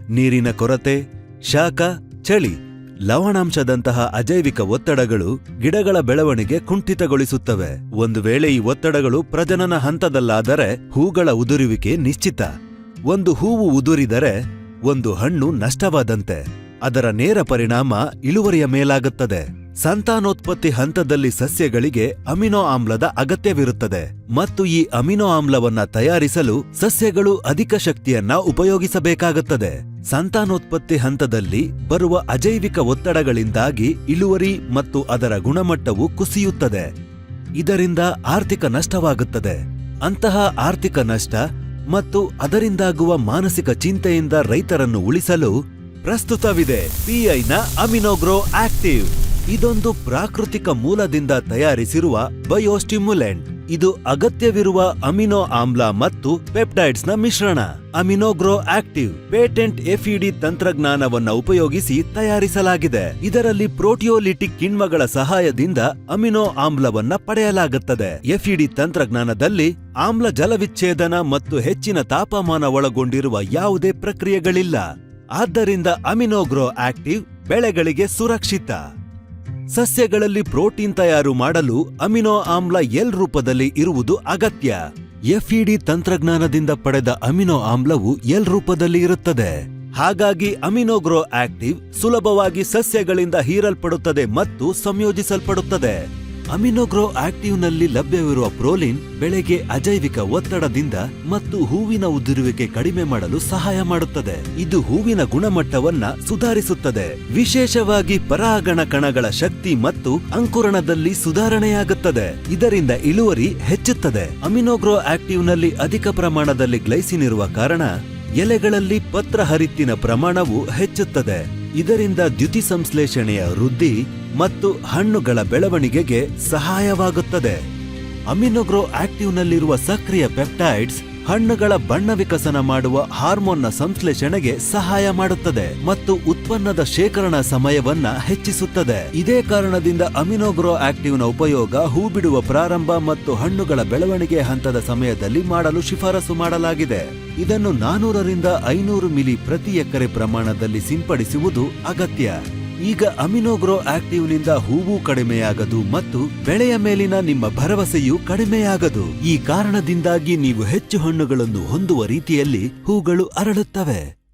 ನೀರಿನ ಕೊರತೆ, ಶಾಖ, ಚಳಿ, ಲವಣಾಂಶದಂತಹ ಅಜೈವಿಕ ಒತ್ತಡಗಳು ಗಿಡಗಳ ಬೆಳವಣಿಗೆ ಕುಂಠಿತಗೊಳಿಸುತ್ತವೆ. ಒಂದು ವೇಳೆ ಈ ಒತ್ತಡಗಳು ಪ್ರಜನನ ಹಂತದಲ್ಲಾದರೆ ಹೂಗಳ ಉದುರುವಿಕೆ ನಿಶ್ಚಿತ. ಒಂದು ಹೂವು ಉದುರಿದರೆ ಒಂದು ಹಣ್ಣು ನಷ್ಟವಾದಂತೆ. ಅದರ ನೇರ ಪರಿಣಾಮ ಇಳುವರಿಯ ಮೇಲಾಗುತ್ತದೆ. ಸಂತಾನೋತ್ಪತ್ತಿ ಹಂತದಲ್ಲಿ ಸಸ್ಯಗಳಿಗೆ ಅಮಿನೋ ಆಮ್ಲದ ಅಗತ್ಯವಿರುತ್ತದೆ ಮತ್ತು ಈ ಅಮಿನೋ ಆಮ್ಲವನ್ನ ತಯಾರಿಸಲು ಸಸ್ಯಗಳು ಅಧಿಕ ಶಕ್ತಿಯನ್ನ ಉಪಯೋಗಿಸಬೇಕಾಗುತ್ತದೆ. ಸಂತಾನೋತ್ಪತ್ತಿ ಹಂತದಲ್ಲಿ ಬರುವ ಅಜೈವಿಕ ಒತ್ತಡಗಳಿಂದಾಗಿ ಇಳುವರಿ ಮತ್ತು ಅದರ ಗುಣಮಟ್ಟವು ಕುಸಿಯುತ್ತದೆ. ಇದರಿಂದ ಆರ್ಥಿಕ ನಷ್ಟವಾಗುತ್ತದೆ. ಅಂತಹ ಆರ್ಥಿಕ ನಷ್ಟ ಮತ್ತು ಅದರಿಂದಾಗುವ ಮಾನಸಿಕ ಚಿಂತೆಯಿಂದ ರೈತರನ್ನು ಉಳಿಸಲು ಪ್ರಸ್ತುತವಿದೆ ಪಿಐನ ಅಮಿನೋಗ್ರೋ ಆಕ್ಟಿವ್. ಇದೊಂದು ಪ್ರಾಕೃತಿಕ ಮೂಲದಿಂದ ತಯಾರಿಸಿರುವ ಬಯೋಸ್ಟಿಮ್ಯುಲೆಂಟ್. ಇದು ಅಗತ್ಯವಿರುವ ಅಮಿನೋ ಆಮ್ಲ ಮತ್ತು ಪೆಪ್ಟೈಡ್ಸ್ನ ಮಿಶ್ರಣ. ಅಮಿನೋಗ್ರೋ ಆಕ್ಟಿವ್ ಪೇಟೆಂಟ್ ಎಫ್ಇಡಿ ತಂತ್ರಜ್ಞಾನವನ್ನು ಉಪಯೋಗಿಸಿ ತಯಾರಿಸಲಾಗಿದೆ. ಇದರಲ್ಲಿ ಪ್ರೋಟಿಯೋಲಿಟಿಕ್ ಕಿಣ್ವಗಳ ಸಹಾಯದಿಂದ ಅಮಿನೋ ಆಮ್ಲವನ್ನ ಪಡೆಯಲಾಗುತ್ತದೆ. ಎಫ್ಇಡಿ ತಂತ್ರಜ್ಞಾನದಲ್ಲಿ ಆಮ್ಲ ಜಲವಿಚ್ಛೇದನ ಮತ್ತು ಹೆಚ್ಚಿನ ತಾಪಮಾನ ಒಳಗೊಂಡಿರುವ ಯಾವುದೇ ಪ್ರಕ್ರಿಯೆಗಳಿಲ್ಲ. ಆದ್ದರಿಂದ ಅಮಿನೋಗ್ರೋ ಆಕ್ಟಿವ್ ಬೆಳೆಗಳಿಗೆ ಸುರಕ್ಷಿತ. ಸಸ್ಯಗಳಲ್ಲಿ ಪ್ರೋಟೀನ್ ತಯಾರು ಮಾಡಲು ಅಮಿನೋ ಆಮ್ಲ ಎಲ್ ರೂಪದಲ್ಲಿ ಇರುವುದು ಅಗತ್ಯ. ಎಫ್ಇಡಿ ತಂತ್ರಜ್ಞಾನದಿಂದ ಪಡೆದ ಅಮಿನೋ ಆಮ್ಲವು ಎಲ್ ರೂಪದಲ್ಲಿ ಇರುತ್ತದೆ. ಹಾಗಾಗಿ ಅಮಿನೋಗ್ರೋ ಆಕ್ಟಿವ್ ಸುಲಭವಾಗಿ ಸಸ್ಯಗಳಿಂದ ಹೀರಲ್ಪಡುತ್ತದೆ ಮತ್ತು ಸಂಯೋಜಿಸಲ್ಪಡುತ್ತದೆ. ಅಮಿನೋಗ್ರೋ ಆಕ್ಟಿವ್ನಲ್ಲಿ ಲಭ್ಯವಿರುವ ಪ್ರೋಲಿನ್ ಬೆಳೆಗೆ ಅಜೈವಿಕ ಒತ್ತಡದಿಂದ ಮತ್ತು ಹೂವಿನ ಉದುರುವಿಕೆ ಕಡಿಮೆ ಮಾಡಲು ಸಹಾಯ ಮಾಡುತ್ತದೆ. ಇದು ಹೂವಿನ ಗುಣಮಟ್ಟವನ್ನ ಸುಧಾರಿಸುತ್ತದೆ. ವಿಶೇಷವಾಗಿ ಪರಾಗಣ ಕಣಗಳ ಶಕ್ತಿ ಮತ್ತು ಅಂಕುರಣದಲ್ಲಿ ಸುಧಾರಣೆಯಾಗುತ್ತದೆ. ಇದರಿಂದ ಇಳುವರಿ ಹೆಚ್ಚುತ್ತದೆ. ಅಮಿನೋಗ್ರೋ ಆಕ್ಟಿವ್ನಲ್ಲಿ ಅಧಿಕ ಪ್ರಮಾಣದಲ್ಲಿ ಗ್ಲೈಸಿನ್ ಇರುವ ಕಾರಣ ಎಲೆಗಳಲ್ಲಿ ಪತ್ರಹರಿತ್ತಿನ ಪ್ರಮಾಣವು ಹೆಚ್ಚುತ್ತದೆ. ಇದರಿಂದ ದ್ಯುತಿ ಸಂಶ್ಲೇಷಣೆಯ ವೃದ್ಧಿ ಮತ್ತು ಹಣ್ಣುಗಳ ಬೆಳವಣಿಗೆಗೆ ಸಹಾಯವಾಗುತ್ತದೆ. ಅಮಿನೋಗ್ರೋ ಆಕ್ಟಿವ್ನಲ್ಲಿರುವ ಸಕ್ರಿಯ ಪೆಪ್ಟೈಡ್ಸ್ ಹಣ್ಣುಗಳ ಬಣ್ಣ ವಿಕಸನ ಮಾಡುವ ಹಾರ್ಮೋನ್ನ ಸಂಶ್ಲೇಷಣೆಗೆ ಸಹಾಯ ಮಾಡುತ್ತದೆ ಮತ್ತು ಉತ್ಪನ್ನದ ಶೇಖರಣಾ ಸಮಯವನ್ನ ಹೆಚ್ಚಿಸುತ್ತದೆ. ಇದೇ ಕಾರಣದಿಂದ ಅಮಿನೋಗ್ರೋ ಆಕ್ಟಿವ್ನ ಉಪಯೋಗ ಹೂ ಬಿಡುವ ಪ್ರಾರಂಭ ಮತ್ತು ಹಣ್ಣುಗಳ ಬೆಳವಣಿಗೆ ಹಂತದ ಸಮಯದಲ್ಲಿ ಮಾಡಲು ಶಿಫಾರಸು ಮಾಡಲಾಗಿದೆ. ಇದನ್ನು 400 ರಿಂದ 500 ಮಿಲಿ ಪ್ರತಿ ಎಕರೆ ಪ್ರಮಾಣದಲ್ಲಿ ಸಿಂಪಡಿಸುವುದು ಅಗತ್ಯ. ಈಗ ಅಮಿನೋಗ್ರೋ ಆಕ್ಟಿವ್ನಿಂದ ಹೂವು ಕಡಿಮೆಯಾಗದು ಮತ್ತು ಬೆಳೆಯ ಮೇಲಿನ ನಿಮ್ಮ ಭರವಸೆಯೂ ಕಡಿಮೆಯಾಗದು. ಈ ಕಾರಣದಿಂದಾಗಿ ನೀವು ಹೆಚ್ಚು ಹಣ್ಣುಗಳನ್ನು ಹೊಂದುವ ರೀತಿಯಲ್ಲಿ ಹೂಗಳು ಅರಳುತ್ತವೆ.